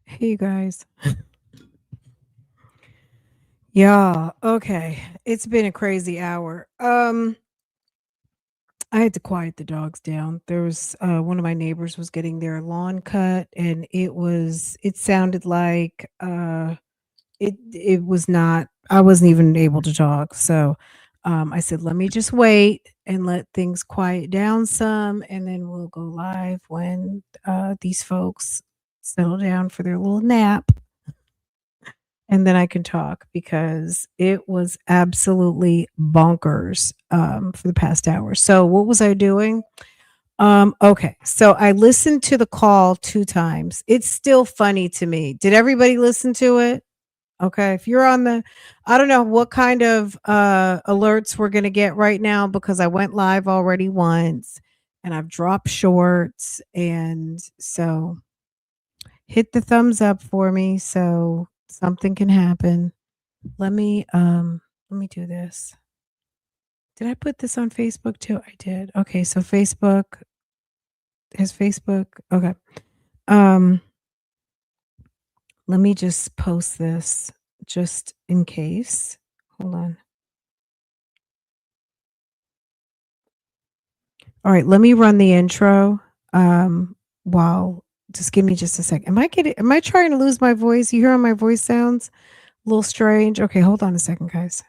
Hey, you guys. Yeah, okay. It's been a crazy hour. I had to quiet the dogs down. There was one of my neighbors was getting their lawn cut and it sounded like it was not I wasn't even able to talk. So I said, let me just wait and let things quiet down some and then we'll go live when these folks settle down for their little nap. And then I can talk because it was absolutely bonkers, for the past hour. So what was I doing? Okay, so I listened to the call 2 times. It's still funny to me. Did everybody listen to it? Okay, if you're on the I don't know what kind of, alerts we're gonna get right now because I went live already once, and I've dropped shorts, and so hit the thumbs up for me so something can happen. Let me do this. Did I put this on Facebook too? I did. Okay, so Facebook. Okay. Um, let me just post this just in case. Hold on. All right, let me run the intro. While just give me just a second. Am I trying to lose my voice? You hear how my voice sounds a little strange? Okay, hold on a second, guys.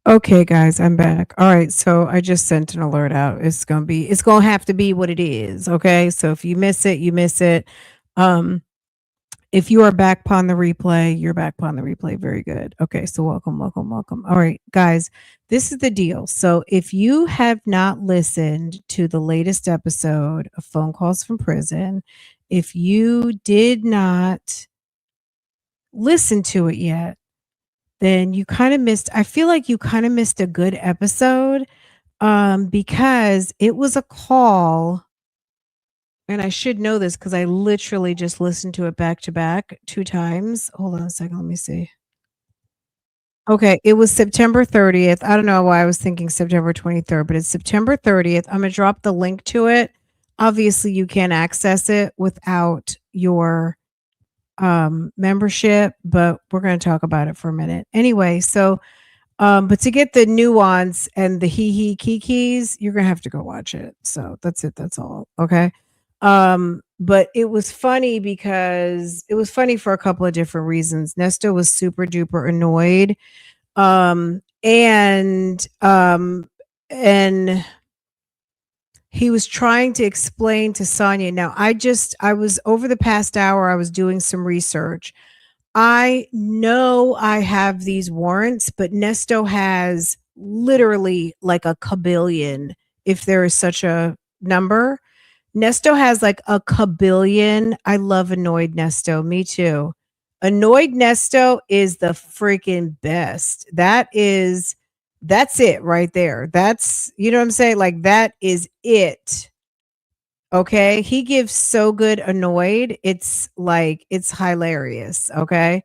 Okay, guys, I'm back. All right, so I just sent an alert out. It's gonna have to be what it is. Okay, so if you miss it, you miss it. Um, if you are back upon the replay, you're back upon the replay. Very good. Okay, so welcome, welcome, welcome. All right, guys, this is the deal. So if you have not listened to the latest episode of Phone Calls from Prison, if you did not listen to it yet, then you kind of missed I feel like you kind of missed a good episode, because it was a call, and I should know this because I literally just listened to it back to back 2 times. Hold on a second, let me see. Okay, it was September 30th. I don't know why I was thinking September 23rd, but it's September 30th. Imma drop the link to it. Obviously, you can't access it without your membership, but we're going to talk about it for a minute. Anyway, so but to get the nuance and the hee kikis, you're gonna have to go watch it. So that's it. That's all. Okay. But it was funny because it was funny for a couple of different reasons. Nesto was super duper annoyed. And he was trying to explain to Sonia. Now, I was over the past hour, I was doing some research. I know I have these warrants, but Nesto has literally like a kabillion, if there is such a number. Nesto has like a kabillion. I love annoyed Nesto. Me too. Annoyed Nesto is the freaking best. That's it right there. That's, you know what I'm saying? Like that is it. Okay. He gives so good annoyed. It's like, it's hilarious. Okay.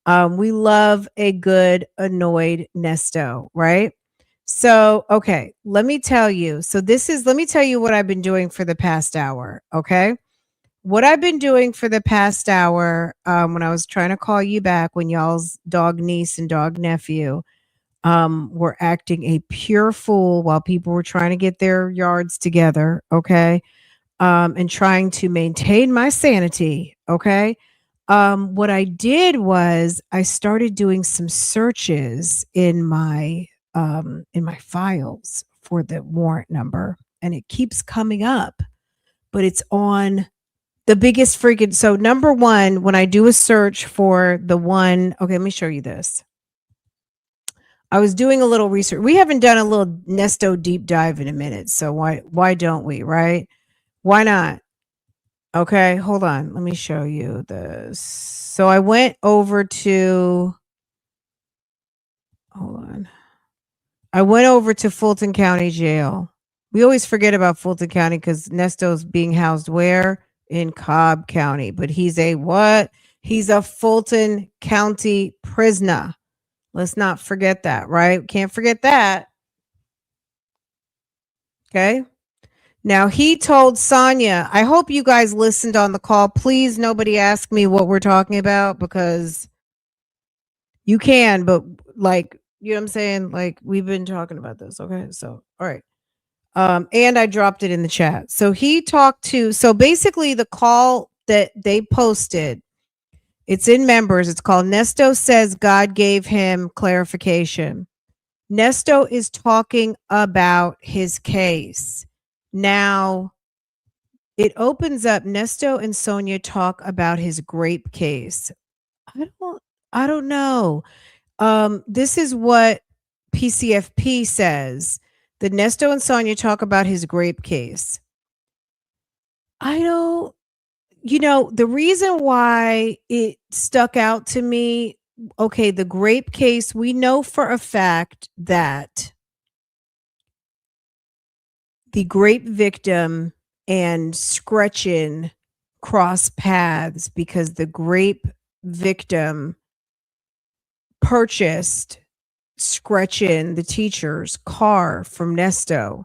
We love a good annoyed Nesto, right? So, okay, let me tell you. Let me tell you what I've been doing for the past hour. Okay. What I've been doing for the past hour, when I was trying to call you back when y'all's dog niece and dog nephew were acting a pure fool while people were trying to get their yards together, okay? And trying to maintain my sanity, okay? What I did was I started doing some searches in my files for the warrant number, and it keeps coming up, but it's on the biggest freaking. So number one, when I do a search for the one, okay, let me show you this. I was doing a little research. We haven't done a little Nesto deep dive in a minute, so why don't we, right? Why not? Okay, hold on. Let me show you this. So I went over to hold on. I went over to Fulton County Jail. We always forget about Fulton County because Nesto's being housed where? In Cobb County. But he's a what? He's a Fulton County prisoner. Let's not forget that, right? Can't forget that. Okay. Now he told Sonia, I hope you guys listened on the call. Please, nobody ask me what we're talking about because you can, but like, you know what I'm saying? Like, we've been talking about this. Okay. So, all right. And I dropped it in the chat. So he talked to, so basically the call that they posted, it's in members. It's called Nesto Says God Gave Him Clarification. Nesto is talking about his case. Now, it opens up. Nesto and Sonia talk about his grape case. I don't know. This is what PCFP says. The Nesto and Sonia talk about his grape case. I don't, the reason why it stuck out to me, okay, the grape case, we know for a fact that the grape victim and Scretchen cross paths because the grape victim purchased Scretchen, the teacher's car from Nesto.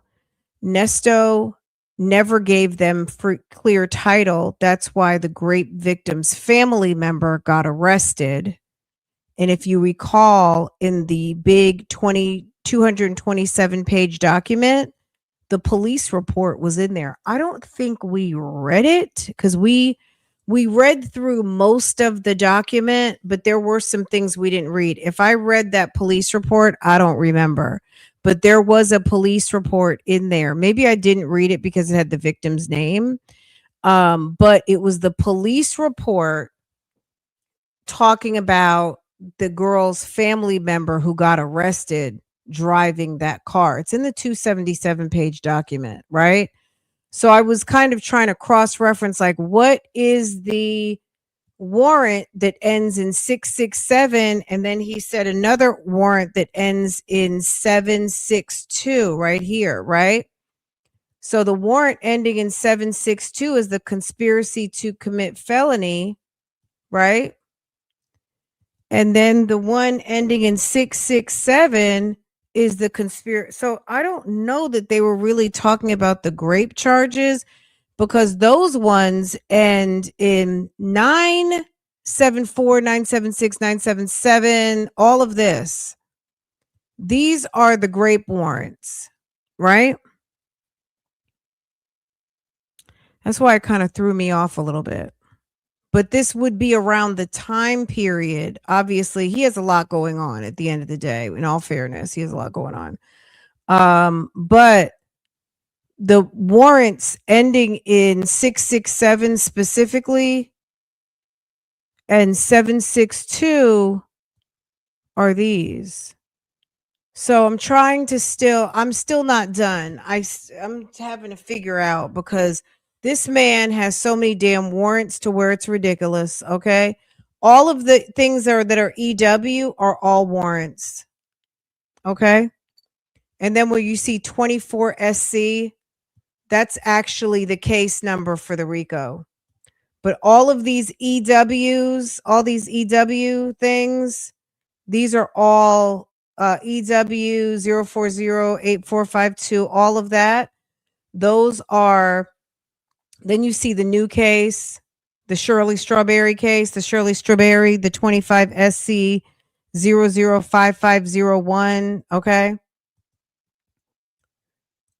Nesto never gave them clear title. That's why the grape victim's family member got arrested. And if you recall, in the big 227 page document, the police report was in there. I don't think we read it because we read through most of the document, but there were some things we didn't read. If I read that police report, I don't remember. But there was a police report in there. Maybe I didn't read it because it had the victim's name. But it was the police report talking about the girl's family member who got arrested driving that car. It's in the 277 page document, right? So I was kind of trying to cross reference, like, what is the warrant that ends in 667? And then he said another warrant that ends in 762 right here, right? So the warrant ending in 762 is the conspiracy to commit felony, right? And then the one ending in 667 is the conspiracy. So I don't know that they were really talking about the grape charges because those ones end in 974, 976, 977, all of this. These are the grape warrants, right? That's why it kind of threw me off a little bit. But this would be around the time period. Obviously, he has a lot going on at the end of the day. In all fairness, he has a lot going on. But the warrants ending in 667 specifically and 762 are these. So I'm trying to I'm still not done. I'm having to figure out because this man has so many damn warrants to where it's ridiculous. Okay. All of the things that are EW are all warrants. Okay. And then where you see 24 SC, That's actually the case number for the RICO. But all of these EWs, all these EW things, these are all EW 0408452, all of that. Those are, then you see the new case, the Shirley Strawberry case, the Shirley Strawberry, the 25 SC 005501. Okay.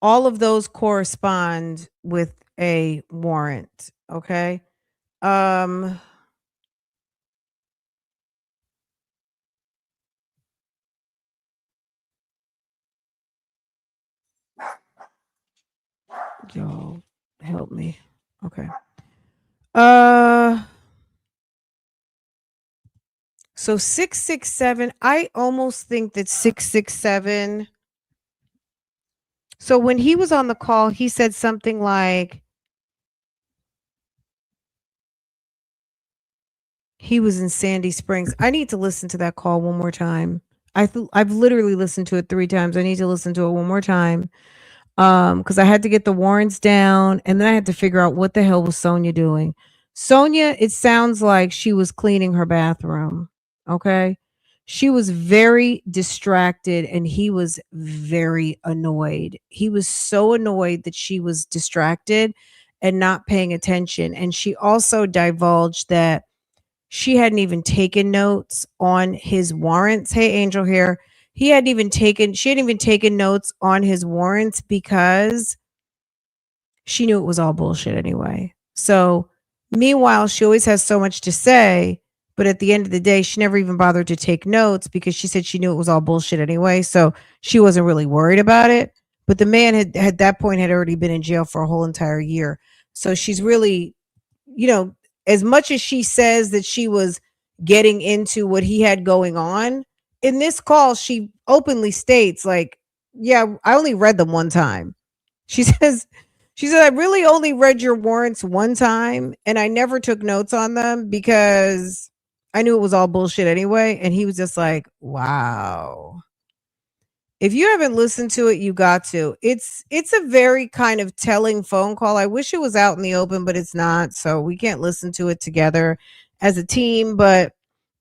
All of those correspond with a warrant. Okay. Um, y'all help me. Okay. Uh, so 667, I almost think that 667. So when he was on the call, he said something like he was in Sandy Springs. I need to listen to that call one more time. I've literally listened to it 3 times. I need to listen to it one more time. Because I had to get the warrants down, and then I had to figure out what the hell was Sonia doing. Sonia, it sounds like she was cleaning her bathroom. Okay. She was very distracted and he was very annoyed. He was so annoyed that she was distracted and not paying attention. And she also divulged that she hadn't even taken notes on his warrants. Hey, Angel here. She hadn't even taken notes on his warrants because she knew it was all bullshit anyway. So, meanwhile, she always has so much to say, but at the end of the day, she never even bothered to take notes because she said she knew it was all bullshit anyway. So, she wasn't really worried about it. But the man had at that point had already been in jail for a whole entire year. So, she's really, you know, as much as she says that she was getting into what he had going on, in this call, she openly states, like, yeah, I only read them one time. She says, I really only read your warrants one time and I never took notes on them because I knew it was all bullshit anyway. And he was just like, wow. If you haven't listened to it, you got to. It's a very kind of telling phone call. I wish it was out in the open, but it's not. So we can't listen to it together as a team, but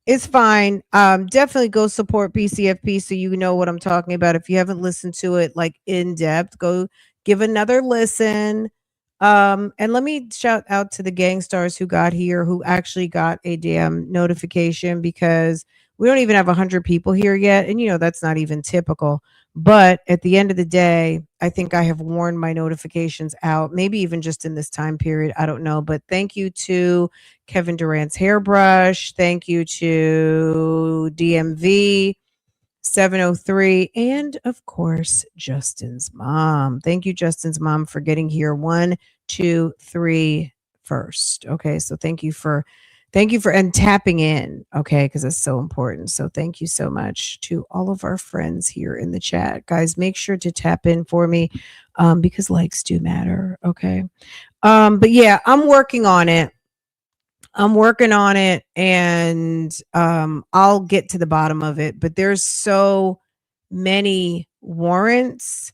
it's fine. Definitely go support PCFP so you know what I'm talking about. If you haven't listened to it like in depth, go give another listen. And let me shout out to the gang stars who got here, who actually got a damn notification because we don't even have 100 people here yet. And, you know, that's not even typical. But at the end of the day, I think I have worn my notifications out, maybe even just in this time period. I don't know. But thank you to Kevin Durant's hairbrush. Thank you to DMV 703. And of course, Justin's mom. Thank you, Justin's mom, for getting here 1, 2, 3 first. Okay. So thank you for and tapping in. Okay. Because that's so important. So thank you so much to all of our friends here in the chat. Guys, make sure to tap in for me because likes do matter. Okay. But yeah, I'm working on it. And I'll get to the bottom of it. But there's so many warrants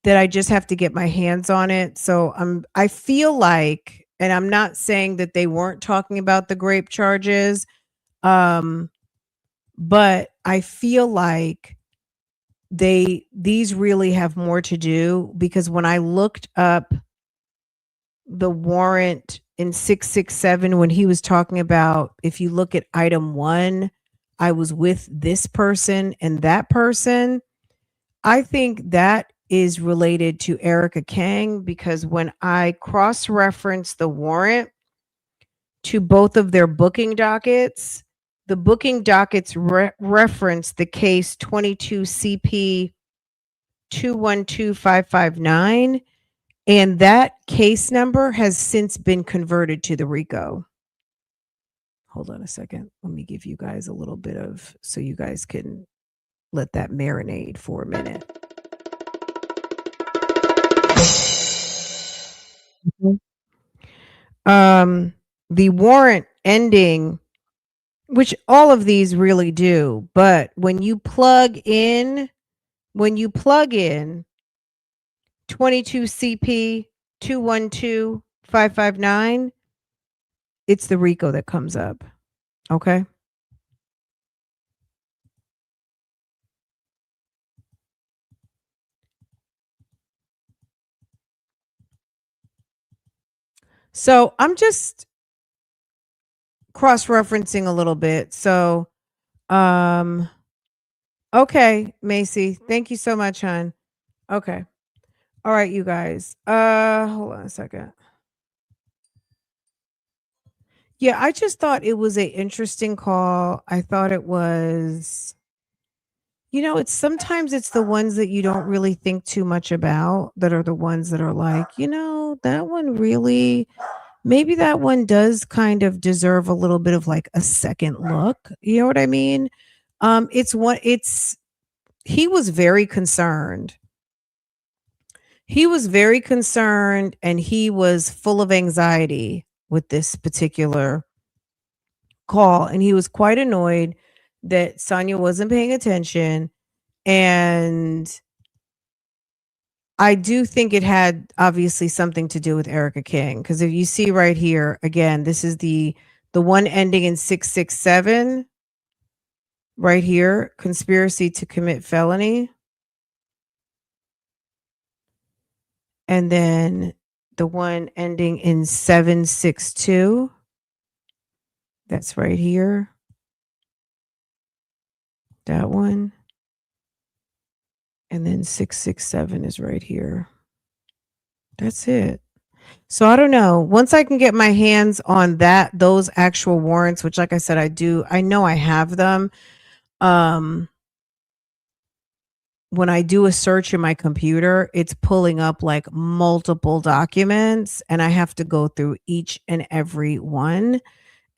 that I just have to get my hands on it. So I feel like, and I'm not saying that they weren't talking about the grape charges, but I feel like these really have more to do because when I looked up the warrant in 667 when he was talking about if you look at item 1, I was with this person and that person. I think that is related to Erica Kang because when I cross-reference the warrant to both of their booking dockets, the booking dockets reference the case 22 CP 212559. And that case number has since been converted to the RICO. Hold on a second. Let me give you guys a little bit of, so you guys can let that marinate for a minute. The warrant ending, which all of these really do, but when you plug in 22 CP 212-559, it's the RICO that comes up. Okay. So I'm just cross-referencing a little bit. So, um, okay, Macy, thank you so much, hon. Okay. All right, you guys. Hold on a second. Yeah, I just thought it was a interesting call. I thought it was, it's sometimes it's the ones that you don't really think too much about that are the ones that are like, that one really, maybe that one does kind of deserve a little bit of like a second look. You know what I mean? It's he was very concerned. He was very concerned and he was full of anxiety with this particular call, and he was quite annoyed that Sonia wasn't paying attention. And I do think it had obviously something to do with Erica King, because if you see right here again, this is the one ending in 667 right here, conspiracy to commit felony. And then the one ending in 762, that's right here. That one. And then 667 is right here. That's it. So I don't know. Once I can get my hands on those actual warrants, which like I said, I know I have them. When I do a search in my computer, it's pulling up like multiple documents and I have to go through each and every one.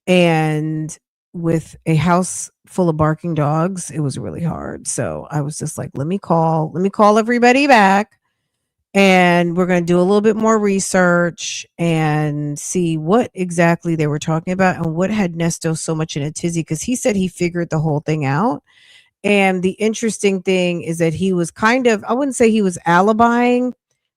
And with a house full of barking dogs, it was really hard. So I was just like, let me call everybody back, and we're going to do a little bit more research and see what exactly they were talking about and what had Nesto so much in a tizzy, because he said he figured the whole thing out. And the interesting thing is that he was kind of, I wouldn't say he was alibying,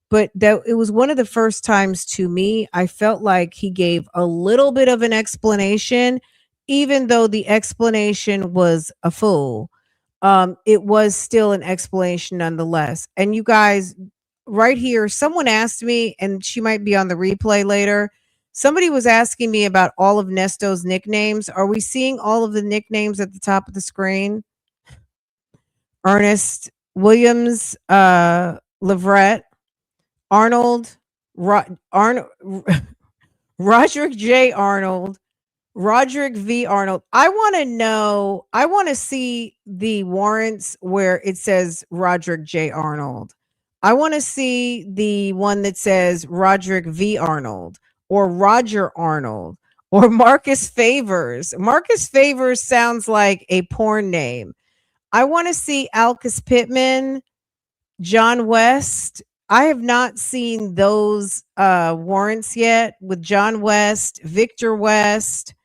but that it was one of the first times to me I felt like he gave a little bit of an explanation, even though the explanation was a fool. It was still an explanation nonetheless. And you guys, right here, someone asked me, and she might be on the replay later. Somebody was asking me about all of Nesto's nicknames. Are we seeing all of the nicknames at the top of the screen? Earnest, Williams, Leverett, Arnold, Arnold, Roderick J. Arnold, Roderick V. Arnold. I want to see the warrants where it says Roderick J. Arnold. I want to see the one that says Roderick V. Arnold or Roger Arnold or Marcus Favors. Marcus Favors sounds like a porn name. I want to see Alcus Pittman, John West. I have not seen those warrants yet with John West, Victor West,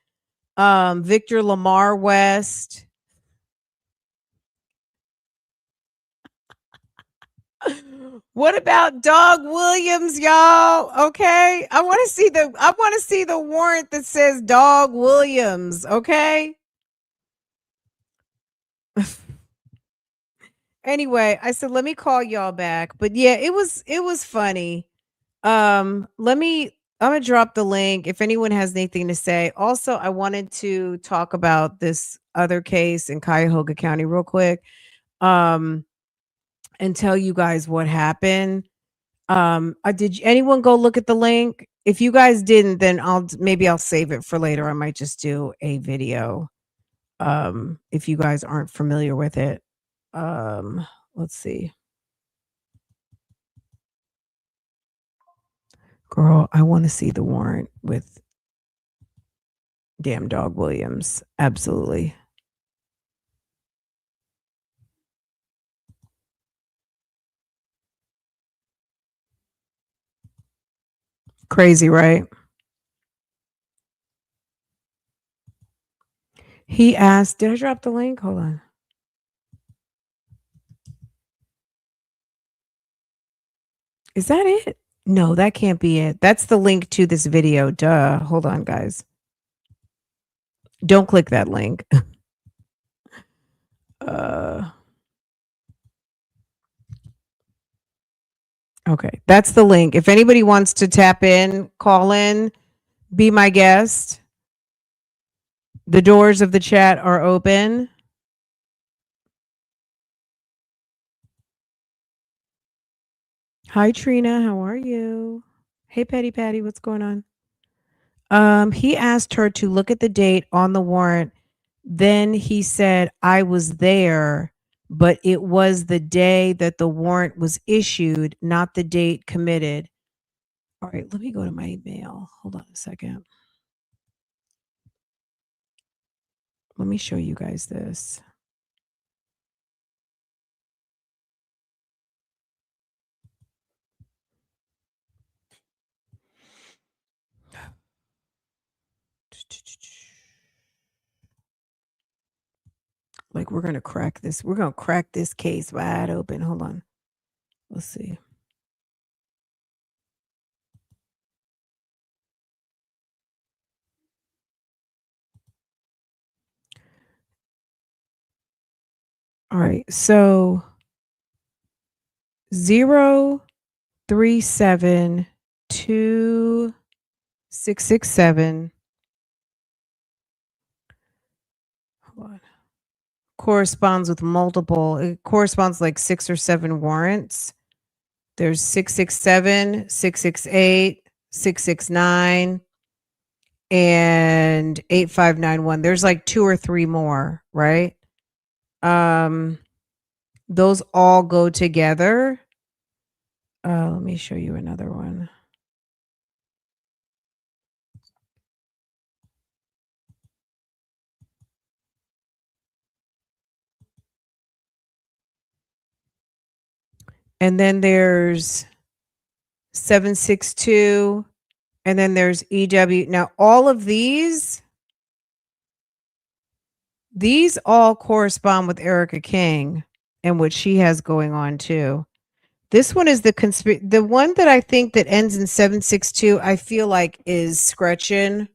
Victor Lamar West. What about Dog Williams, y'all? Okay. I want to see the warrant that says Dog Williams, okay? Anyway, I said let me call y'all back. But yeah, it was funny. I'm gonna drop the link if anyone has anything to say. Also, I wanted to talk about this other case in Cuyahoga County real quick. Um, and tell you guys what happened. Did anyone go look at the link? If you guys didn't, then I'll save it for later. I might just do a video. If you guys aren't familiar with it. Let's see. Girl, I want to see the warrant with damn Dog Williams. Absolutely. Crazy, right? He asked, did I drop the link? Hold on. Is that it? No, that can't be it. That's the link to this video. Duh. Hold on, guys. Don't click that link. uh, okay, that's the link. If anybody wants to tap in, call in, be my guest. The doors of the chat are open. Hi, Trina. How are you? Hey, Petty Patty. What's going on? He asked her to look at the date on the warrant. Then he said, I was there, but it was the day that the warrant was issued, not the date committed. All right, let me go to my email. Hold on a second. Let me show you guys this. Like we're going to crack this. We're going to crack this case wide open. Hold on. Let's see. All right. So 0372667 hold on, corresponds with multiple. It corresponds like 6 or 7 warrants. There's 667, 668, 669, and 8591. There's like 2 or 3 more, right? Those all go together. Let me show you another one. And then there's 762, and then there's EW. Now, all of these all correspond with Erica King and what she has going on too. This one is the one that I think that ends in 762, I feel like is Scretchen.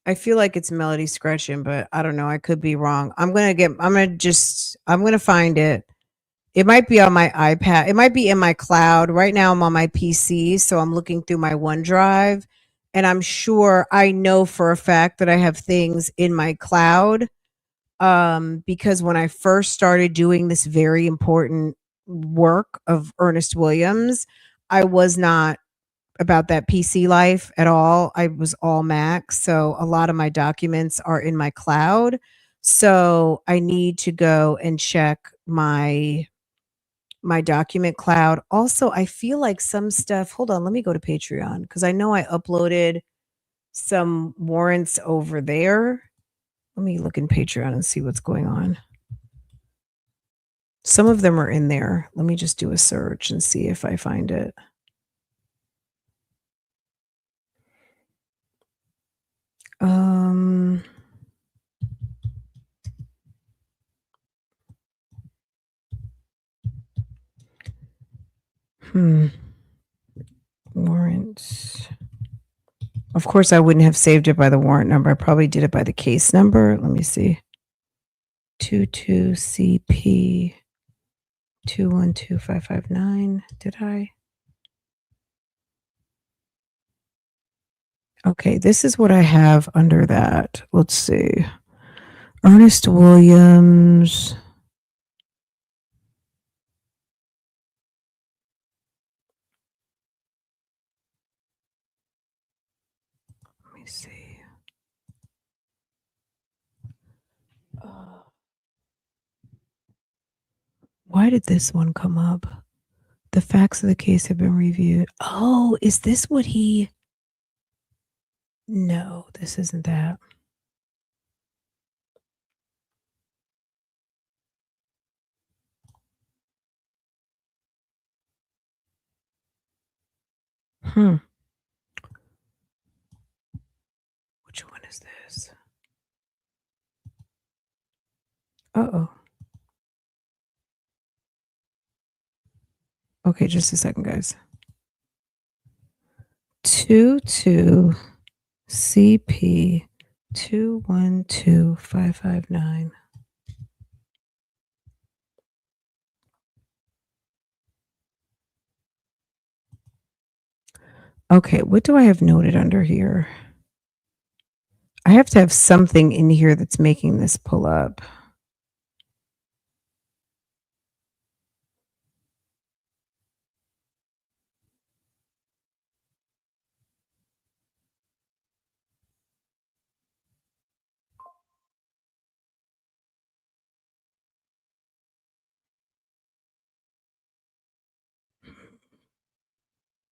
I feel like it's Melody Scretchen, but I don't know. I could be wrong. I'm going to find it. It might be on my iPad. It might be in my cloud. Right now I'm on my PC, so I'm looking through my OneDrive, and I'm sure I know for a fact that I have things in my cloud, because when I first started doing this very important work of Ernest Williams, I was not about that PC life at all. I was all Mac, so a lot of my documents are in my cloud. So I need to go and check my document cloud. Also, I feel like some stuff, hold on, let me go to Patreon because I know I uploaded some warrants over there. Let me look in Patreon and see what's going on. Some of them are in there. Let me just do a search and see if I find it. Warrants. Of course, I wouldn't have saved it by the warrant number. I probably did it by the case number. Let me see. 22CP 212559. Did I? Okay, this is what I have under that. Let's see. Ernest Williams. Let me see. Why did this one come up? The facts of the case have been reviewed. Oh, is this what he... No, this isn't that. Which one is this? Uh-oh. Okay, just a second, guys. 22 CP 212559. Okay, what do I have noted under here? I have to have something in here that's making this pull up.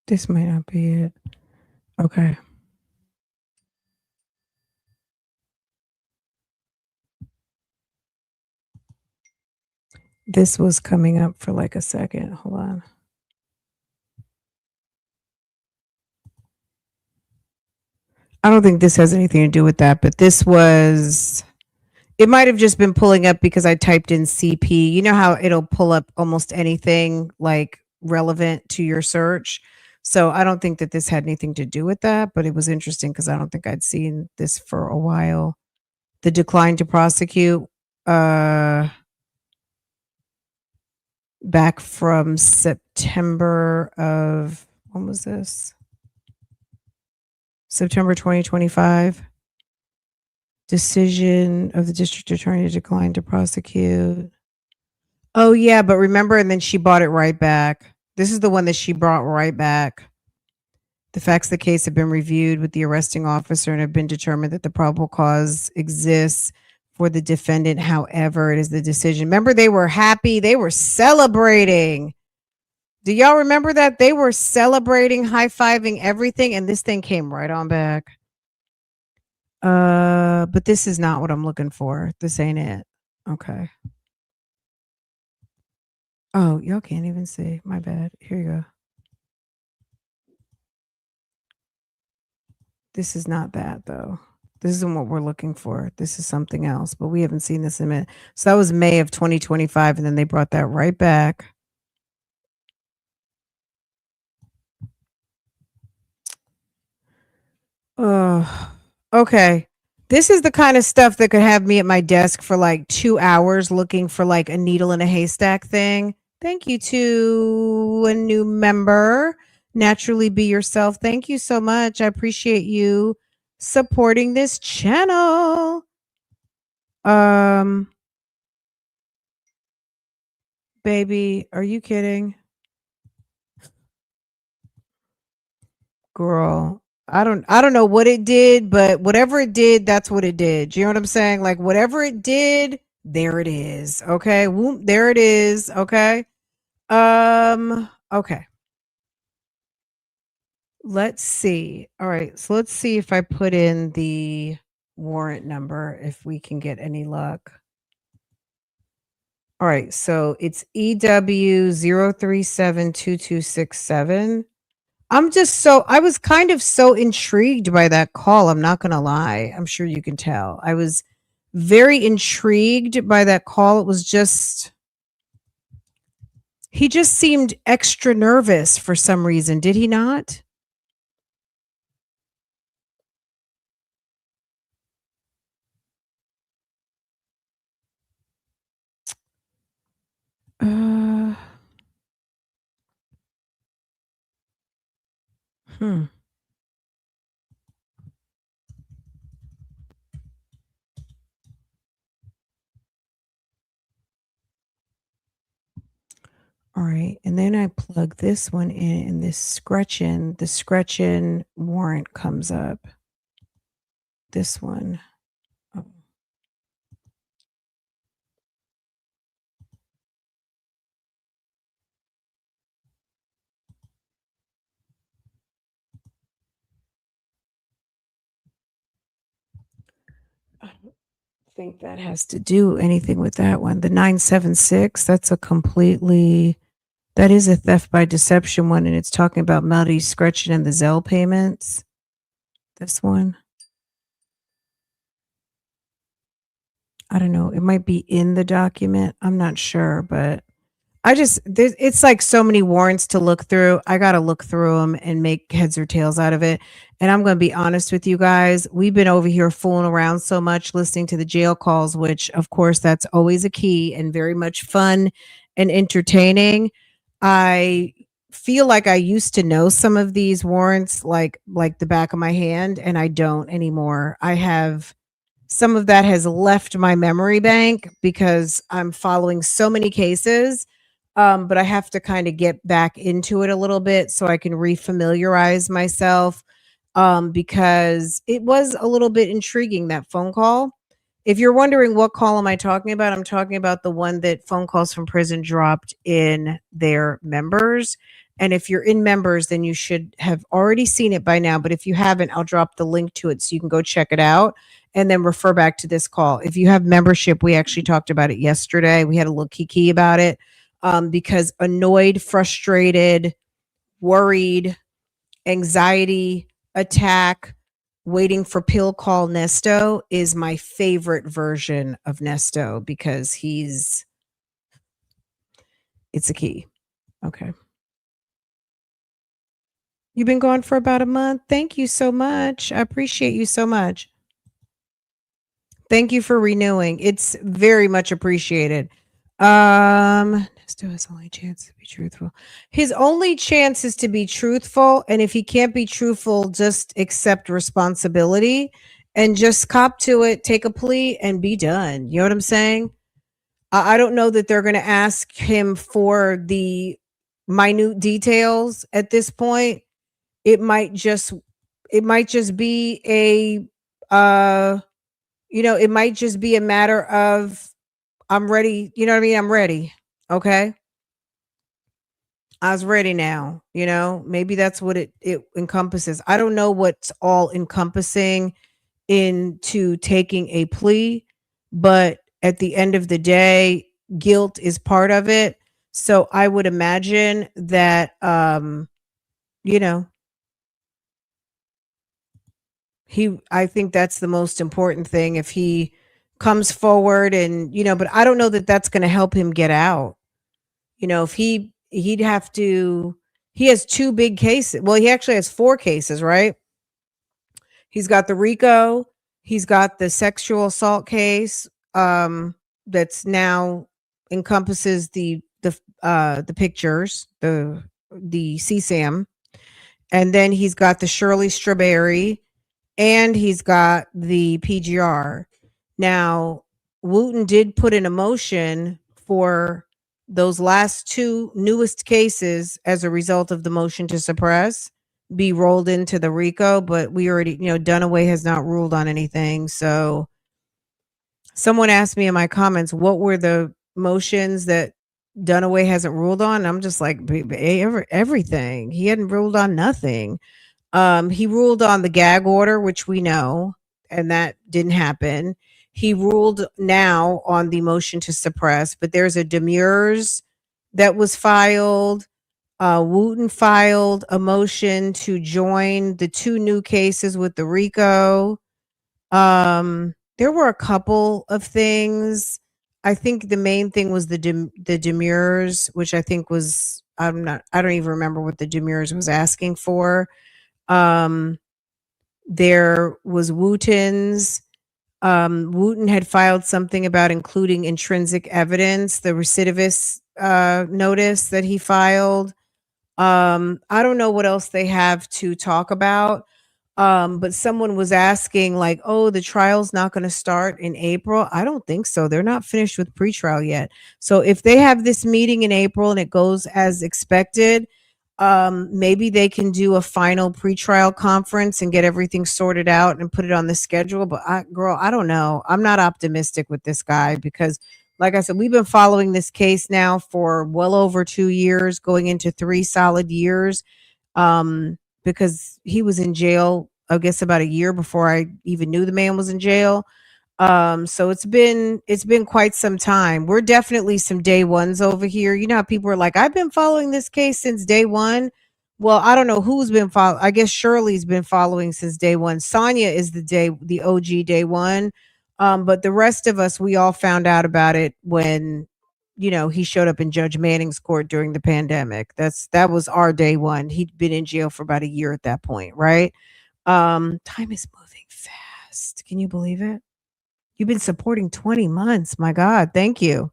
This might not be it. Okay. This was coming up for like a second. Hold on. I don't think this has anything to do with that, but this was, it might have just been pulling up because I typed in CP. You know how it'll pull up almost anything like relevant to your search. So I don't think that this had anything to do with that, but it was interesting because I don't think I'd seen this for a while. The decline to prosecute, back from September of, when was this? September 2025. Decision of the district attorney to decline to prosecute. Oh yeah, but remember, and then she bought it right back. This is the one that she brought right back. The facts of the case have been reviewed with the arresting officer and have been determined that the probable cause exists for the defendant. However, it is the decision. Remember, they were happy. They were celebrating. Do y'all remember that? They were celebrating, high-fiving everything, and this thing came right on back. But this is not what I'm looking for. This ain't it. Okay. Oh, y'all can't even see. My bad. Here you go. This is not that though. This isn't what we're looking for. This is something else, but we haven't seen this in a minute. So that was May of 2025, and then they brought that right back. Okay. This is the kind of stuff that could have me at my desk for like 2 hours looking for like a needle in a haystack thing. Thank you to a new member. Naturally be yourself. Thank you so much. I appreciate you supporting this channel. Baby, are you kidding? Girl, I don't know what it did, but whatever it did, that's what it did. You know what I'm saying? Like whatever it did, there it is. Okay. Whoop, there it is. Okay. Okay. Let's see. All right. So let's see if I put in the warrant number, if we can get any luck. All right. So it's EW 0372267. I was kind of so intrigued by that call. I'm not going to lie. I'm sure you can tell. I was very intrigued by that call. It was just, he just seemed extra nervous for some reason. Did he not? Uh, hmm. All right. And then I plug this one in and the Scretchen warrant comes up. This one. Oh. I don't think that has to do anything with that one. The 976, that's a completely, that is a theft by deception one, and it's talking about Melody Scretchen and the Zelle payments. This one. I don't know. It might be in the document. I'm not sure, but it's like so many warrants to look through. I got to look through them and make heads or tails out of it. And I'm going to be honest with you guys. We've been over here fooling around so much listening to the jail calls, which of course that's always a key and very much fun and entertaining. I feel like I used to know some of these warrants like the back of my hand, and I don't anymore. I have some of that has left my memory bank because I'm following so many cases. But I have to kind of get back into it a little bit so I can refamiliarize myself, because it was a little bit intriguing, that phone call. If you're wondering what call am I talking about, I'm talking about the one that phone calls from prison dropped in their members. And if you're in members, then you should have already seen it by now. But if you haven't, I'll drop the link to it so you can go check it out and then refer back to this call. If you have membership, we actually talked about it yesterday. We had a little kiki about it, because annoyed, frustrated, worried, anxiety attack, waiting for pill call Neesto is my favorite version of Neesto because it's a key. Okay. You've been gone for about a month. Thank you so much. I appreciate you so much. Thank you for renewing. It's very much appreciated. Nesto has only chance to be truthful. His only chance is to be truthful, and if he can't be truthful, just accept responsibility and just cop to it, take a plea, and be done. You know what I'm saying? I don't know that they're going to ask him for the minute details at this point. It might just be it might just be a matter of I'm ready. You know what I mean? I'm ready. Okay. I was ready now. Maybe that's what it encompasses. I don't know what's all encompassing into taking a plea, but at the end of the day, guilt is part of it. So I would imagine that, you know, I think that's the most important thing. If he comes forward and, but I don't know that that's going to help him get out. If he'd have to, he has two big cases. Well, he actually has four cases, right? He's got the RICO, he's got the sexual assault case, that's now encompasses the pictures, the CSAM, and then he's got the Shirley Strawberry, and he's got the PGR. Now, Wooten did put in a motion for those last two newest cases as a result of the motion to suppress be rolled into the RICO, but we already, Dunaway has not ruled on anything. So someone asked me in my comments, what were the motions that Dunaway hasn't ruled on? I'm just like, everything. He hadn't ruled on nothing. He ruled on the gag order, which we know, and that didn't happen. He ruled now on the motion to suppress, but there's a demurs that was filed. Wooten filed a motion to join the two new cases with the RICO. There were a couple of things. I think the main thing was the demurs, which I think was I don't even remember what the demurs was asking for. There was Wooten's. Wooten had filed something about including intrinsic evidence, the recidivist notice that he filed. I don't know what else they have to talk about. But someone was asking, like, oh, the trial's not going to start in April. I don't think so. They're not finished with pretrial yet. So if they have this meeting in April and it goes as expected, maybe they can do a final pretrial conference and get everything sorted out and put it on the schedule. But I don't know. I'm not optimistic with this guy because, like I said, we've been following this case now for well over 2 years, going into 3 solid years. Because he was in jail, I guess about a year before I even knew the man was in jail. So it's been quite some time. We're definitely some day ones over here. You know how people are like, I've been following this case since day one. Well, I don't know who's been following. I guess Shirley's been following since day one. Sonia is the OG day one. But the rest of us, we all found out about it when he showed up in Judge Manning's court during the pandemic. That was our day one. He'd been in jail for about a year at that point, right? Time is moving fast. Can you believe it? You've been supporting 20 months. My God, thank you.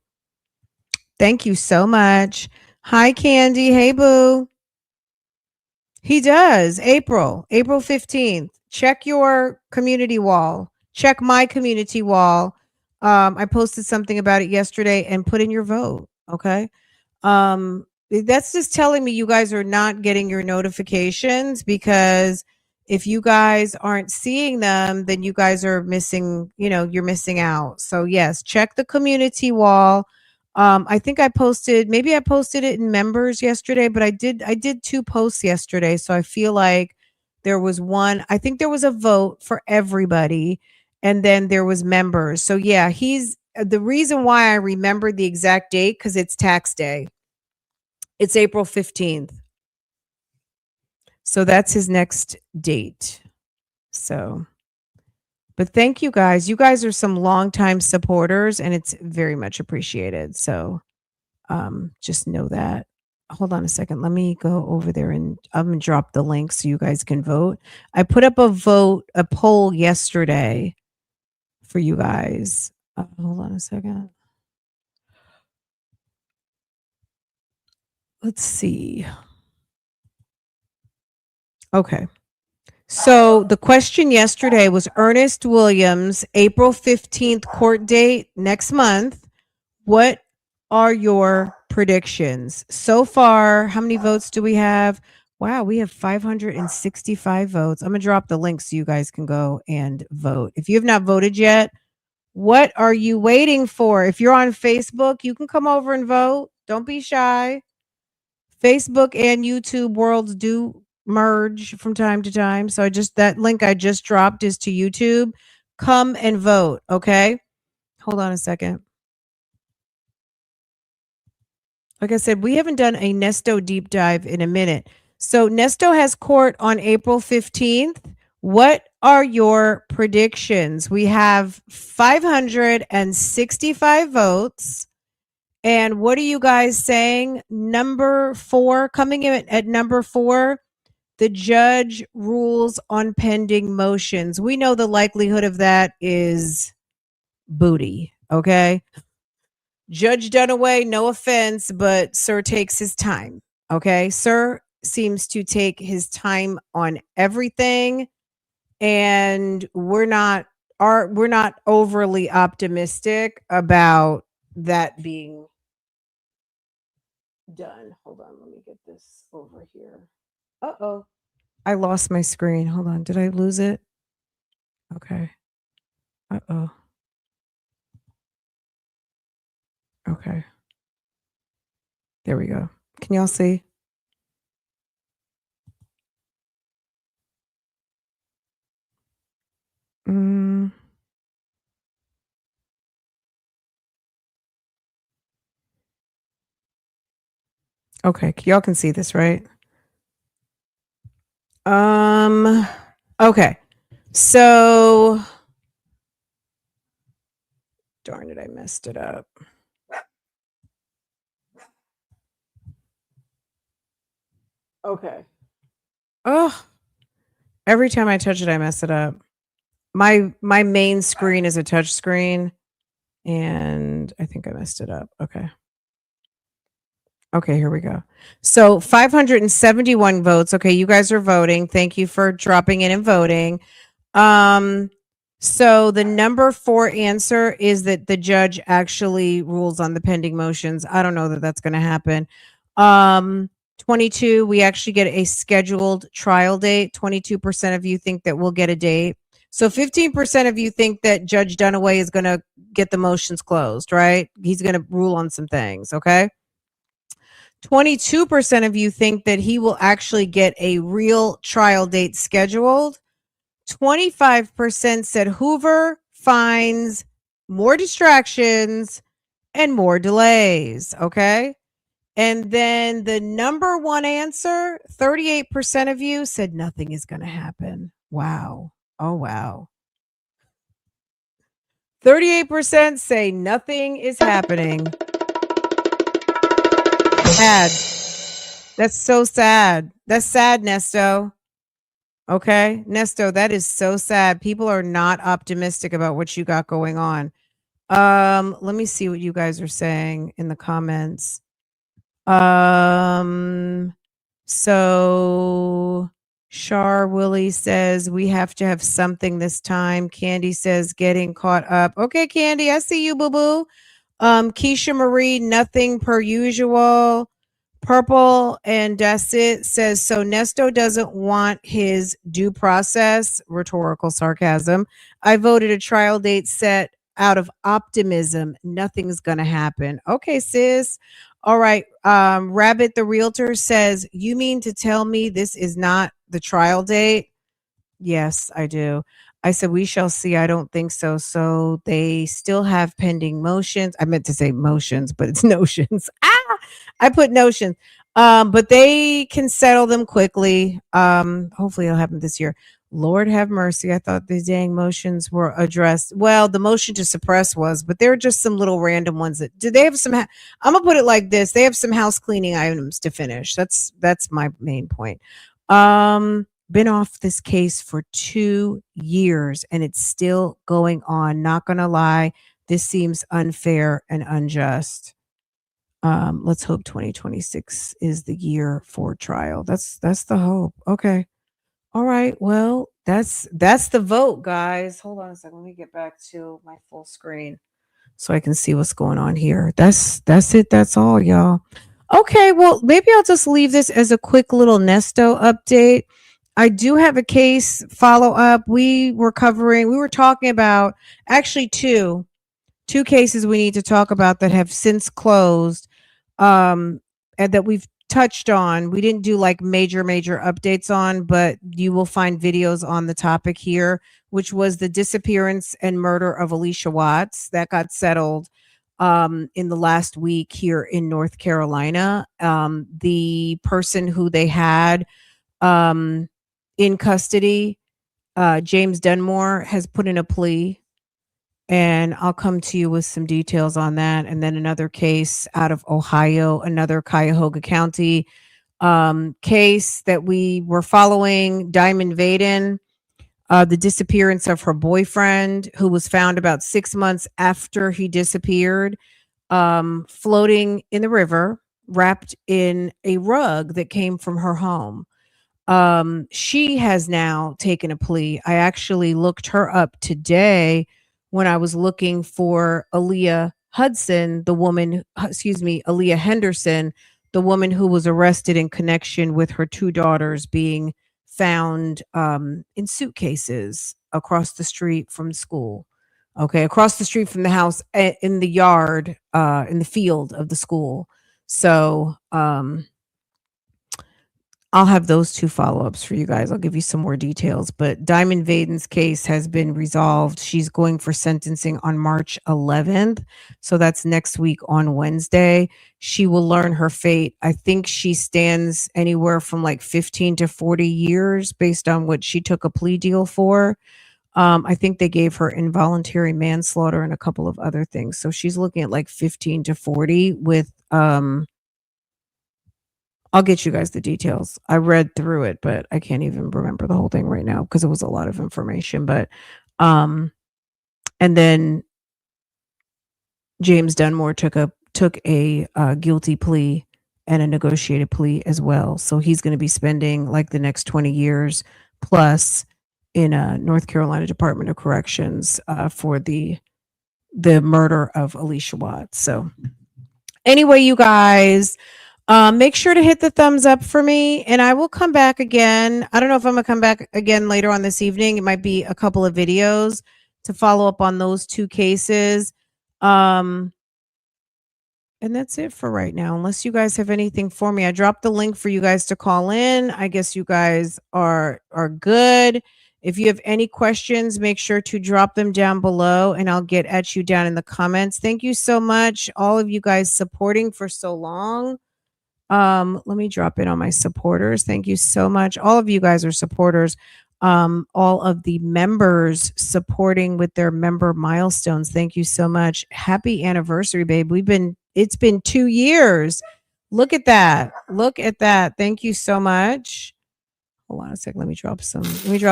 Thank you so much. Hi, Candy. Hey, boo. He does. April 15th. Check your community wall. Check my community wall. I posted something about it yesterday and put in your vote. Okay. That's just telling me you guys are not getting your notifications, because if you guys aren't seeing them, then you guys are missing, you're missing out. So yes, check the community wall. I think maybe I posted it in members yesterday, but I did two posts yesterday. So I feel like there was one, I think there was a vote for everybody, and then there was members. So yeah, he's the reason why I remembered the exact date, because it's tax day. It's April 15th. So that's his next date. So, but thank you guys. You guys are some longtime supporters, and it's very much appreciated. So just know that. Hold on a second. Let me go over there and I'm gonna drop the link so you guys can vote. I put up a poll yesterday for you guys. Hold on a second. Let's see. Okay. So the question yesterday was Ernest Williams, April 15th court date next month. What are your predictions? So far, how many votes do we have? Wow, we have 565 votes. I'm going to drop the link so you guys can go and vote. If you have not voted yet, what are you waiting for? If you're on Facebook, you can come over and vote. Don't be shy. Facebook and YouTube worlds do merge from time to time. So that link I just dropped is to YouTube. Come and vote, okay? Hold on a second. Like I said, we haven't done a Neesto deep dive in a minute. So Neesto has court on April 15th. What are your predictions? We have 565 votes. And what are you guys saying? Number 4, coming in at number 4, the judge rules on pending motions. We know the likelihood of that is booty, okay? Judge Dunaway, no offense, but sir takes his time, okay? Sir seems to take his time on everything, and we're not overly optimistic about that being done. Hold on, let me get this over here. Uh-oh. I lost my screen. Hold on. Did I lose it? Okay. Uh-oh. Okay. There we go. Can y'all see? Okay, y'all can see this, right? Okay. So darn it, I messed it up. Okay. Oh, every time I touch it, I mess it up. My main screen is a touch screen, and I think I messed it up. Okay. Okay, here we go. So 571 votes. Okay, you guys are voting. Thank you for dropping in and voting. So the number 4 answer is that the judge actually rules on the pending motions. I don't know that that's going to happen. 22, we actually get a scheduled trial date. 22% of you think that we'll get a date. So 15% of you think that Judge Dunaway is going to get the motions closed, right? He's going to rule on some things, okay? 22% of you think that he will actually get a real trial date scheduled. 25% said Hoover finds more distractions and more delays. Okay. And then the number 1 answer, 38% of you said nothing is going to happen. Wow. Oh, wow. 38% say nothing is happening. sad. That's so sad. That's sad, Nesto. Okay, Nesto, that is so sad. People are not optimistic about what you got going on. Let me see what you guys are saying in the comments. So Char Willie says we have to have something this time. Candy says getting caught up. Okay, Candy, I see you, boo boo. Keisha Marie, nothing per usual. Purple and that's it says so Nesto doesn't want his due process, rhetorical sarcasm. I voted a trial date set out of optimism. Nothing's gonna happen. Okay, sis. All right. Rabbit the realtor says, you mean to tell me this is not the trial date? Yes, I do. I said, we shall see. I don't think so. So they still have pending motions. I meant to say motions, but it's notions. I put notions. But they can settle them quickly. Hopefully it'll happen this year. Lord have mercy. I thought the dang motions were addressed. Well, the motion to suppress was, but there are just some little random ones that do they have some I'm gonna put it like this. They have some house cleaning items to finish. That's my main point. Been off this case for 2 years and it's still going on. Not gonna lie, this seems unfair and unjust. Let's hope 2026 is the year for trial. That's the hope. Okay. All right. Well, that's the vote, guys. Hold on a second. Let me get back to my full screen so I can see what's going on here. That's it. That's all, y'all. Okay, well, maybe I'll just leave this as a quick little Nesto update. I do have a case follow up. We were talking about actually two cases we need to talk about that have since closed, and that we've touched on. We didn't do like major updates on, but you will find videos on the topic here, which was the disappearance and murder of Alicia Watts that got settled in the last week here in North Carolina. The person who they had in custody, James Dunmore, has put in a plea, and I'll come to you with some details on that. And then another case out of Ohio, another Cuyahoga County case that we were following, Diamond Vaden, the disappearance of her boyfriend, who was found about 6 months after he disappeared, floating in the river, wrapped in a rug that came from her home. She has now taken a plea. I actually looked her up today when I was looking for Aaliyah Henderson, the woman who was arrested in connection with her two daughters being found in suitcases across the street from school. Okay, across the street from the house, in the yard, in the field of the school. So I'll have those two follow-ups for you guys. I'll give you some more details, but Diamond Vaden's case has been resolved. She's going for sentencing on March 11th. So that's next week on Wednesday. She will learn her fate. I think she stands anywhere from like 15 to 40 years based on what she took a plea deal for. I think they gave her involuntary manslaughter and a couple of other things. So she's looking at like 15 to 40 with I'll get you guys the details. I read through it, but I can't even remember the whole thing right now because it was a lot of information. But and then James Dunmore took a guilty plea and a negotiated plea as well. So he's going to be spending like the next 20 years plus in North Carolina Department of Corrections for the murder of Alicia Watts. So anyway, you guys, make sure to hit the thumbs up for me, and I will come back again. I don't know if I'm gonna come back again later on this evening. It might be a couple of videos to follow up on those two cases. And that's it for right now, unless you guys have anything for me. I dropped the link for you guys to call in. I guess you guys are good. If you have any questions, make sure to drop them down below and I'll get at you down in the comments. Thank you so much, all of you guys supporting for so long. Let me drop in on my supporters. Thank you so much. All of you guys are supporters. All of the members supporting with their member milestones. Thank you so much. Happy anniversary, babe. It's been 2 years. Look at that. Look at that. Thank you so much. Hold on a second. Let me drop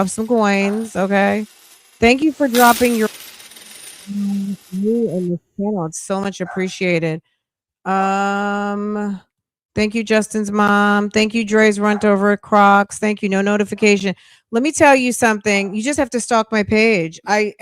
some coins. Okay. Thank you for dropping your me and this channel. It's so much appreciated. Um, Thank you, Justin's mom. Thank you, Dre's runt over at Crocs. Thank you. No notification. Let me tell you something. You just have to stalk my page. I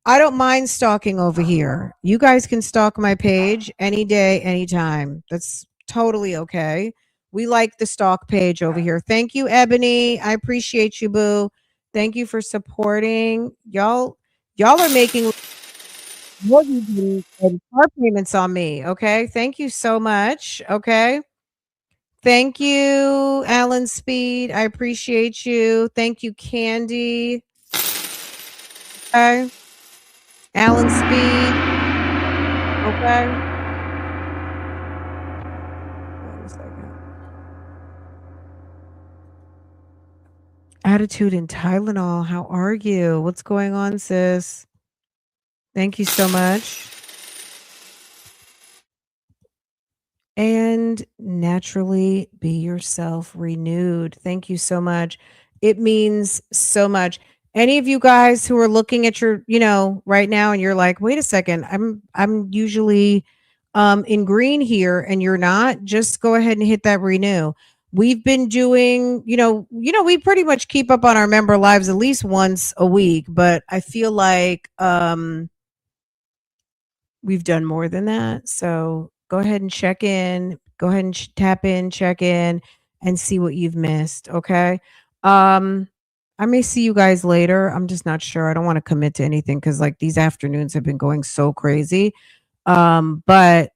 don't mind stalking over here. You guys can stalk my page any day, anytime. That's totally okay. We like the stalk page over here. Thank you, Ebony. I appreciate you, boo. Thank you for supporting. Y'all are making mortgage and car payments on me. Okay. Thank you so much. Okay. Thank you, Alan Speed. I appreciate you. Thank you, Candy. Okay. Alan Speed. Okay. Wait a second. Attitude and Tylenol. How are you? What's going on, sis? Thank you so much. And naturally be yourself renewed. Thank you so much. It means so much. Any of you guys who are looking at your, right now and you're like, "Wait a second, I'm usually in green here and you're not," just go ahead and hit that renew. We've been doing, we pretty much keep up on our member lives at least once a week, but I feel like we've done more than that. So go ahead and check in. Go ahead and tap in, check in, and see what you've missed. Okay. Um, I may see you guys later. I'm just not sure. I don't want to commit to anything because like these afternoons have been going so crazy. But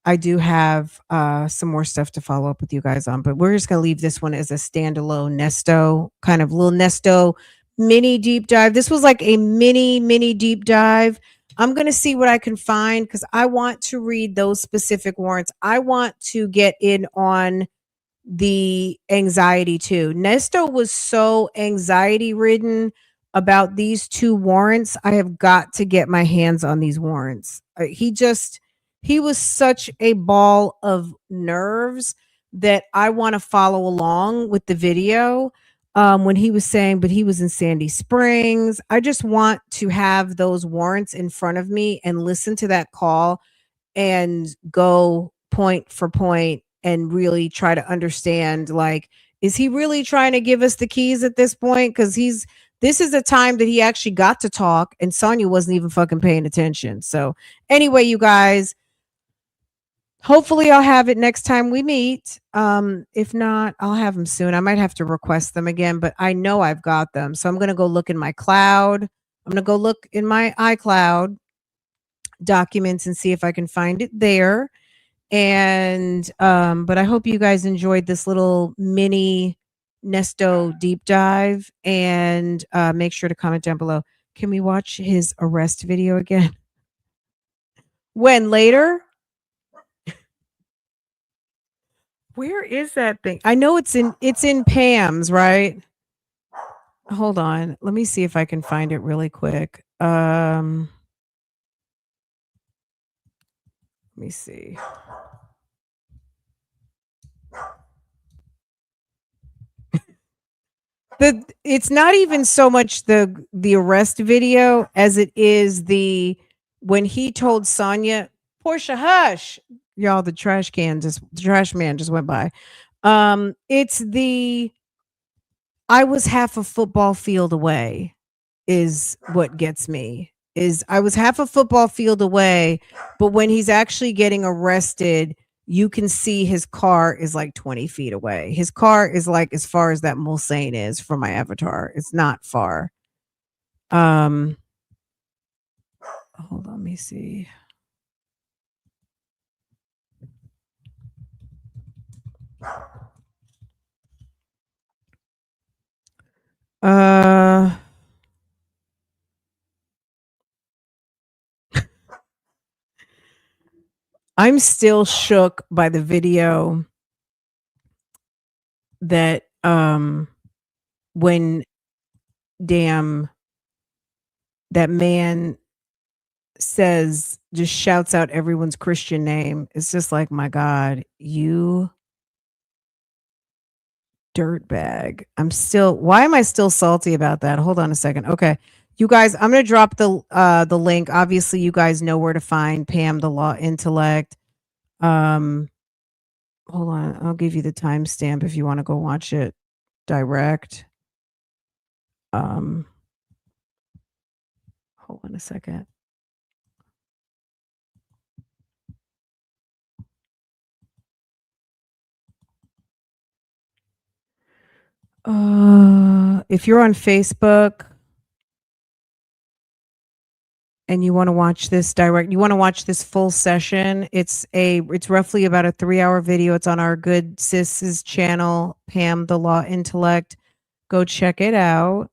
I do have some more stuff to follow up with you guys on, but we're just going to leave this one as a standalone Nesto, kind of little Nesto mini deep dive. This was like a mini deep dive. I'm going to see what I can find because I want to read those specific warrants. I want to get in on the anxiety too. Nesto was so anxiety ridden about these two warrants. I have got to get my hands on these warrants. He was such a ball of nerves that I want to follow along with the video. When he was saying, but he was in Sandy Springs. I just want to have those warrants in front of me and listen to that call and go point for point and really try to understand, like, is he really trying to give us the keys at this point? Because this is a time that he actually got to talk and Sonya wasn't even fucking paying attention. So anyway, you guys, hopefully I'll have it next time we meet. If not, I'll have them soon. I might have to request them again, but I know I've got them. So I'm going to go look in my cloud. I'm going to go look in my iCloud documents and see if I can find it there. And but I hope you guys enjoyed this little mini Nesto deep dive, and make sure to comment down below. Can we watch his arrest video again? When later? Where is that thing? I know it's in Pam's, right? Hold on. Let me see if I can find it really quick. Let me see. It's not even so much the arrest video as it is the when he told Sonya, "Portia, hush." Y'all, the trash man just went by. It's the I was half a football field away is what gets me. Is I was half a football field away, but when he's actually getting arrested, you can see his car is like 20 feet away. His car is like as far as that Mulsanne is from my avatar. It's not far. Um, Hold on, let me see. Uh I'm still shook by the video that when damn that man says, just shouts out everyone's Christian name. It's just like, my God, you dirtbag. Why am I still salty about that? Hold on a second. Okay. You guys, I'm gonna drop the link. Obviously, you guys know where to find Pam the Law Intellect. Um, hold on, I'll give you the timestamp if you want to go watch it direct. Hold on a second. If you're on Facebook and you want to watch this you want to watch this full session, it's roughly about a 3-hour video. It's on our good sis's channel, Pam the Law Intellect. Go check it out.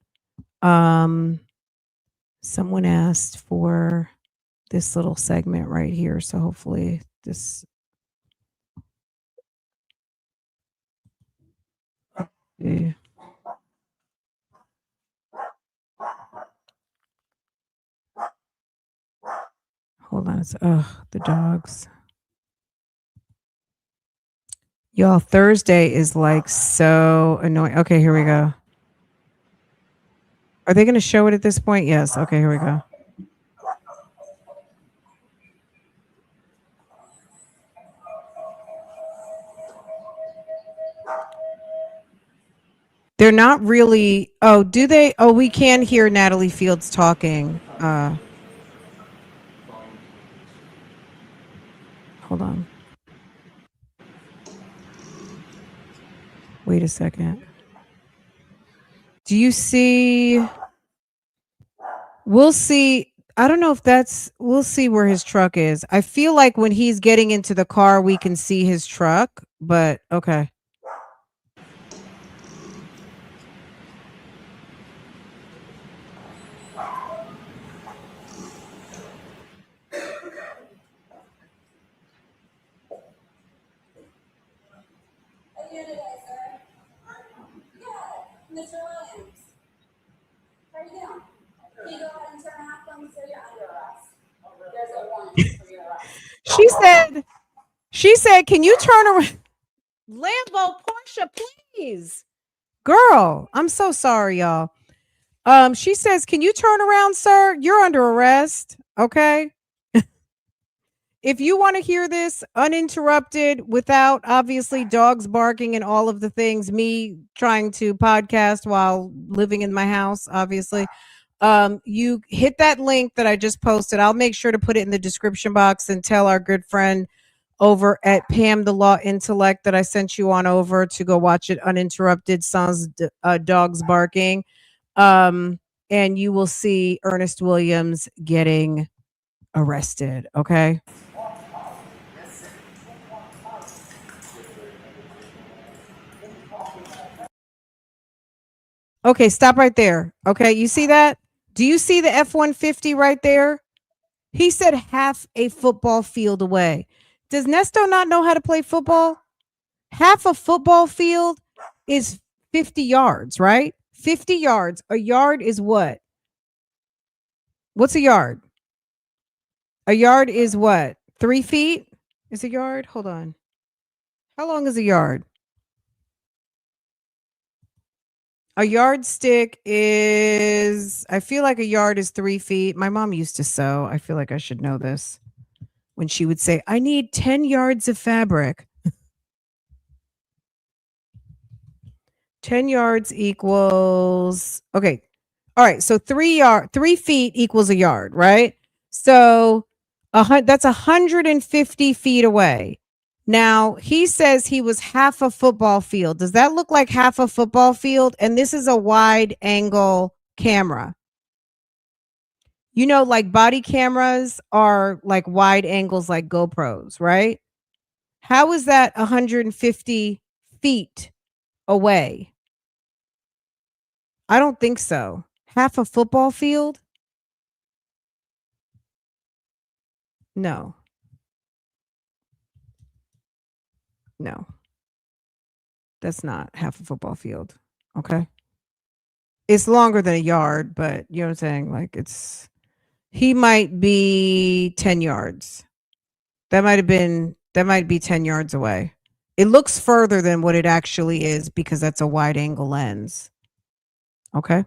Someone asked for this little segment right here, so hopefully this. Yeah. Hold on. The dogs. Y'all, Thursday is like so annoying. Okay, here we go. Are they going to show it at this point? Yes. Okay, here we go. They're not really. Oh, do they? Oh, we can hear Natalie Fields talking. Hold on. Wait a second. Do you see? We'll see. I don't know if we'll see where his truck is. I feel like when he's getting into the car, we can see his truck, but okay. Mr. Williams, how are you doing? Can you go ahead and turn around for me so you're under arrest? There's a warrant for your arrest. She said, can you turn around? Lambo, Porsche, please. Girl, I'm so sorry, y'all. She says, can you turn around, sir? You're under arrest. Okay. If you want to hear this uninterrupted without obviously dogs barking and all of the things, me trying to podcast while living in my house, obviously, you hit that link that I just posted. I'll make sure to put it in the description box and tell our good friend over at Pam the Law Intellect that I sent you on over to go watch it uninterrupted, sans dogs barking. And you will see Earnest Williams getting arrested. Okay. Okay, stop right there. Okay, you see that? Do you see the F-150 right there? He said half a football field away. Does Neesto not know how to play football? Half a football field is 50 yards, right? 50 yards. A yard is what? What's a yard? A yard is what? 3 feet? Is a yard? Hold on. How long is a yard? A yardstick is, I feel like a yard is 3 feet. My mom used to sew. I feel like I should know this. When she would say, I need 10 yards of fabric. 10 yards equals, okay. All right. So 3 feet equals a yard, right? So that's 150 feet away. Now he says he was half a football field. Does that look like half a football field? And this is a wide angle camera. You know, like body cameras are like wide angles, like GoPros, right? How is that 150 feet away? I don't think so. Half a football field? No. No. That's not half a football field. Okay. It's longer than a yard, but you know what I'm saying? Like it's He might be 10 yards. That might be 10 yards away. It looks further than what it actually is because that's a wide angle lens. Okay.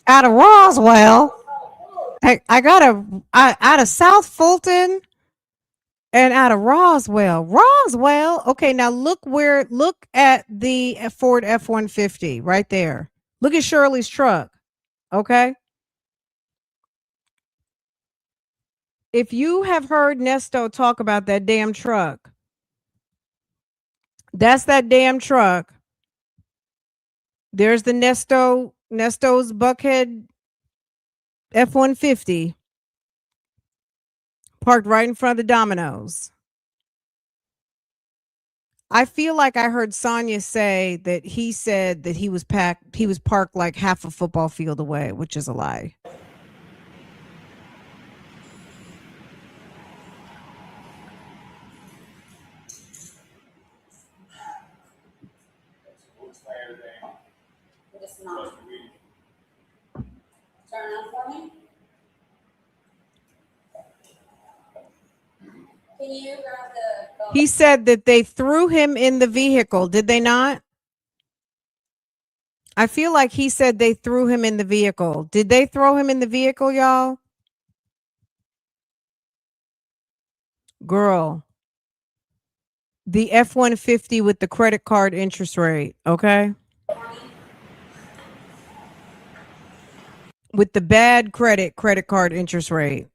Out of Roswell. I got out of South Fulton and out of Roswell. Roswell. Okay, now look at the Ford F-150 right there. Look at Shirley's truck. Okay. If you have heard Neesto talk about that damn truck, that's that damn truck. There's the Nesto's Buckhead F-150 parked right in front of the Domino's. I feel like I heard Sonia say that he said that he was parked like half a football field away, which is a lie. He said that they threw him in the vehicle. Did they not? I feel like he said they threw him in the vehicle. Did they throw him in the vehicle, y'all? Girl, the F-150 with the credit card interest rate, okay? With the bad credit card interest rate.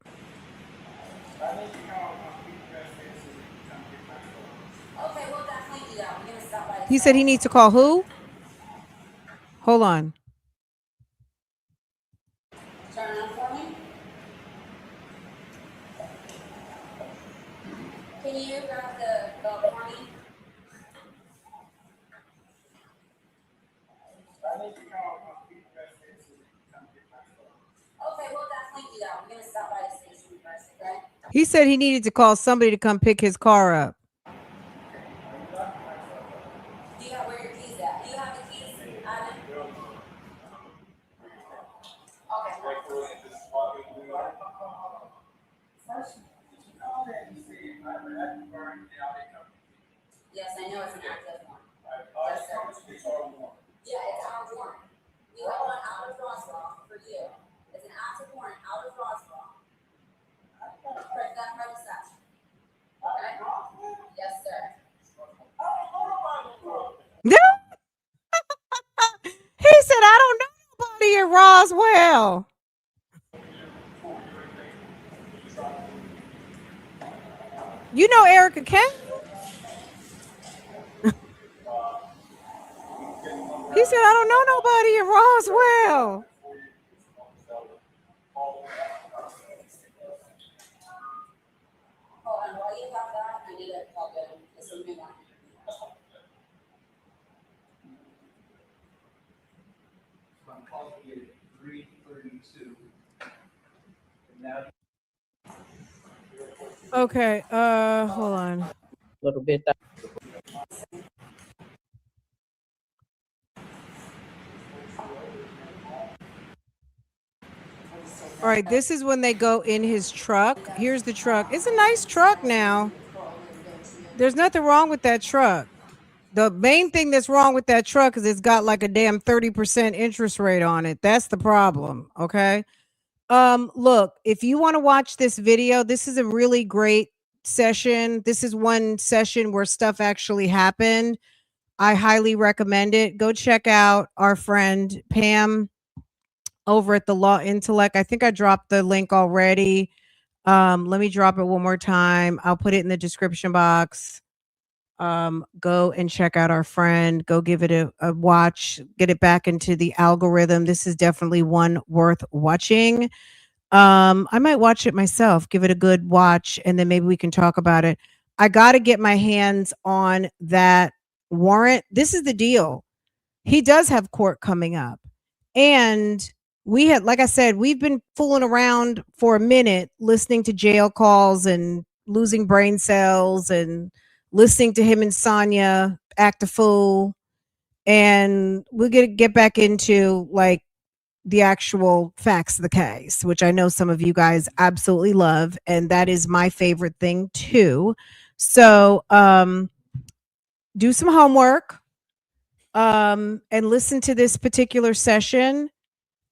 He said he needs to call who? Hold on. He said he needed to call somebody to come pick his car up. He said, I don't know nobody in Roswell. You know Erica Kane? He said, I don't know nobody in Roswell. Okay, hold on. Little bit. All right, this is when they go in his truck. Here's the truck. It's a nice truck now. There's nothing wrong with that truck. The main thing that's wrong with that truck is it's got like a damn 30% interest rate on it. That's the problem. Okay. Look, if you want to watch this video, this is a really great session. This is one session where stuff actually happened. I highly recommend it. Go check out our friend Pam over at the Law Intellect. I think I dropped the link already. Let me drop it one more time. I'll put it in the description box. Go and check out our friend. Go give it a watch. Get it back into the algorithm. This is definitely one worth watching. I might watch it myself, give it a good watch, and then maybe we can talk about it. I got to get my hands on that warrant. This is the deal. He does have court coming up. And we had, like I said, we've been fooling around for a minute, listening to jail calls and losing brain cells and listening to him and Sonya act a fool. And we're going to get back into like the actual facts of the case, which I know some of you guys absolutely love. And that is my favorite thing too. So do some homework and listen to this particular session.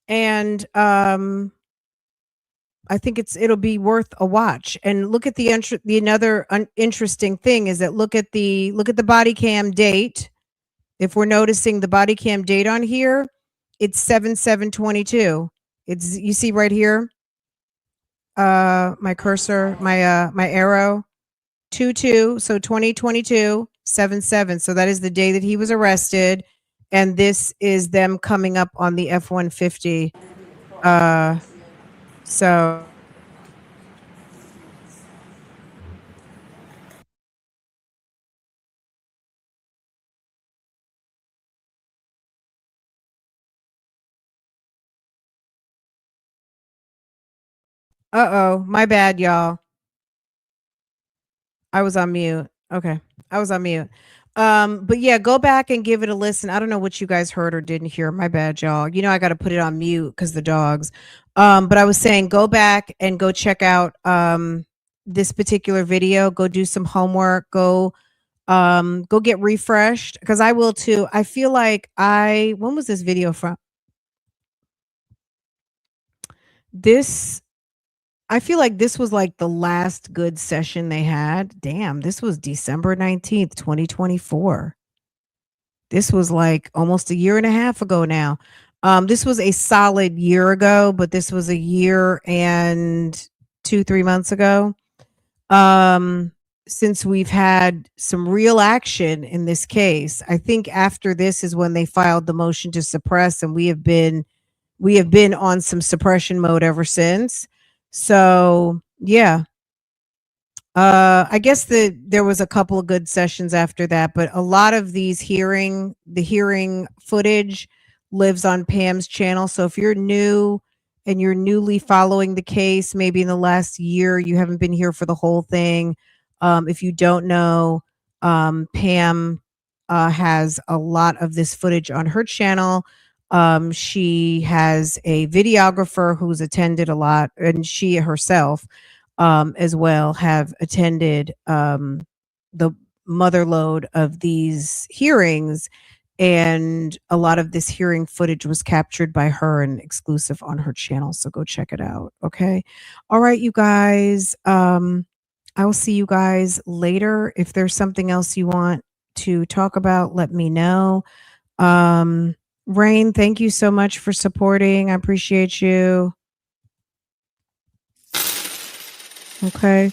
And I think it'll be worth a watch. And look at the another interesting thing is that look at the body cam date. If we're noticing the body cam date on here, it's 7/7/22. It's, you see right here, my cursor, my arrow, 22. So 2022, 7/7. So that is the day that he was arrested. And this is them coming up on the F-150. So uh-oh, my bad, y'all. I was on mute. Okay. I was on mute. But yeah, go back and give it a listen. I don't know what you guys heard or didn't hear. My bad, y'all. You know, I got to put it on mute because the dogs. But I was saying go back and go check out this particular video. Go do some homework. Go get refreshed because I will too. I feel like when was this video from? This I feel like this was like the last good session they had. Damn, this was December 19th, 2024. This was like almost a year and a half ago now. This was a solid year ago, but this was a year and 2-3 months ago. Since we've had some real action in this case. I think after this is when they filed the motion to suppress, and we have been on some suppression mode ever since. So yeah, I guess there was a couple of good sessions after that, but a lot of the hearing footage lives on Pam's channel. So if you're new and you're newly following the case, maybe in the last year, you haven't been here for the whole thing. If you don't know, Pam has a lot of this footage on her channel. She has a videographer who's attended a lot, and she herself as well have attended the mother load of these hearings. And a lot of this hearing footage was captured by her and exclusive on her channel. So go check it out. Okay. All right, you guys. I will see you guys later. If there's something else you want to talk about, let me know. Rain, thank you so much for supporting. I appreciate you. Okay.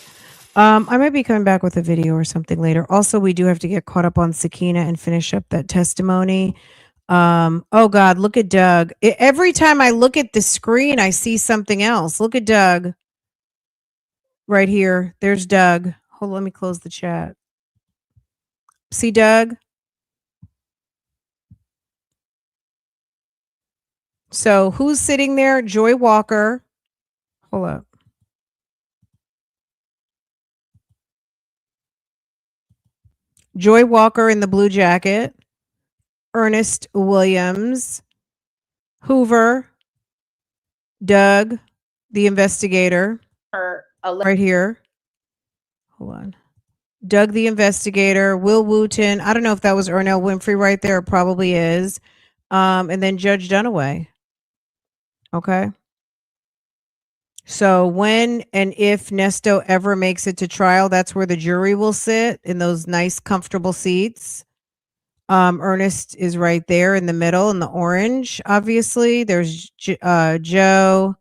I might be coming back with a video or something later. Also, we do have to get caught up on Sakina and finish up that testimony. Oh God, look at Doug. Every time I look at the screen, I see something else. Look at Doug right here. There's Doug. Hold on, let me close the chat. See Doug? So who's sitting there? Joy Walker. Hold up. Joy Walker in the blue jacket, Earnest Williams, Hoover, Doug, the investigator, right here. Hold on. Doug, the investigator, Will Wooten. I don't know if that was Ernell Winfrey right there. It probably is. And then Judge Dunaway. Okay. So when and if Neesto ever makes it to trial, that's where the jury will sit in those nice, comfortable seats. Earnest is right there in the middle in the orange. Obviously, there's Joe,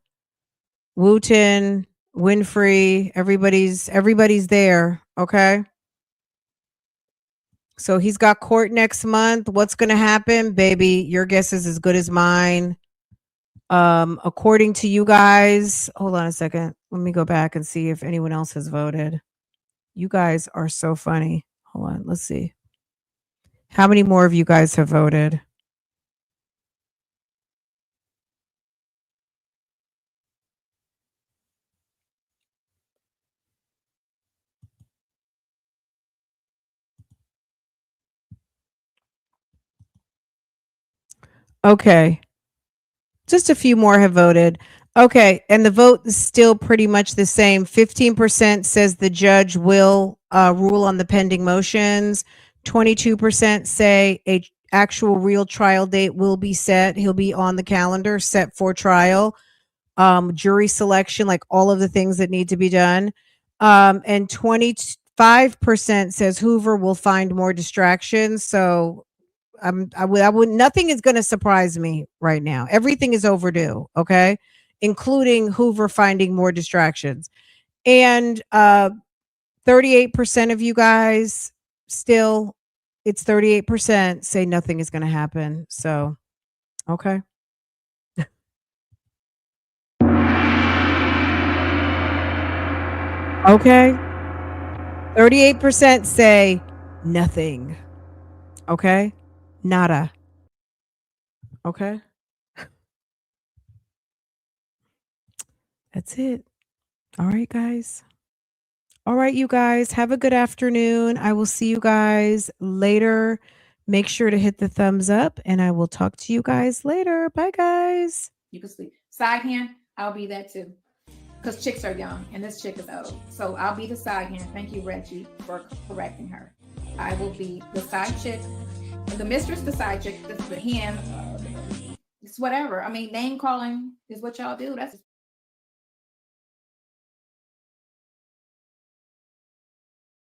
Wooten, Winfrey. Everybody's there. Okay. So he's got court next month. What's going to happen, baby? Your guess is as good as mine. According to you guys, hold on a second. Let me go back and see if anyone else has voted. You guys are so funny. Hold on. Let's see. How many more of you guys have voted? Okay. Just a few more have voted. Okay. And the vote is still pretty much the same. 15% says the judge will rule on the pending motions. 22% say a actual real trial date will be set. He'll be on the calendar set for trial. Jury selection, like all of the things that need to be done. And 25% says Hoover will find more distractions. So I would nothing is going to surprise me right now. Everything is overdue, okay? Including Hoover finding more distractions. And 38% of you guys still, it's 38% say nothing is going to happen. So, okay. Okay. 38% say nothing. Okay. Nada. Okay. That's it. All right, guys. All right, you guys. Have a good afternoon. I will see you guys later. Make sure to hit the thumbs up and I will talk to you guys later. Bye, guys. You can sleep. Side hand, I'll be that too. Because chicks are young and this chick is old. So I'll be the side hand. Thank you, Reggie, for correcting her. I will be the side chick. The mistress, the side chick, the hand. It's whatever. I mean, name calling is what y'all do. That's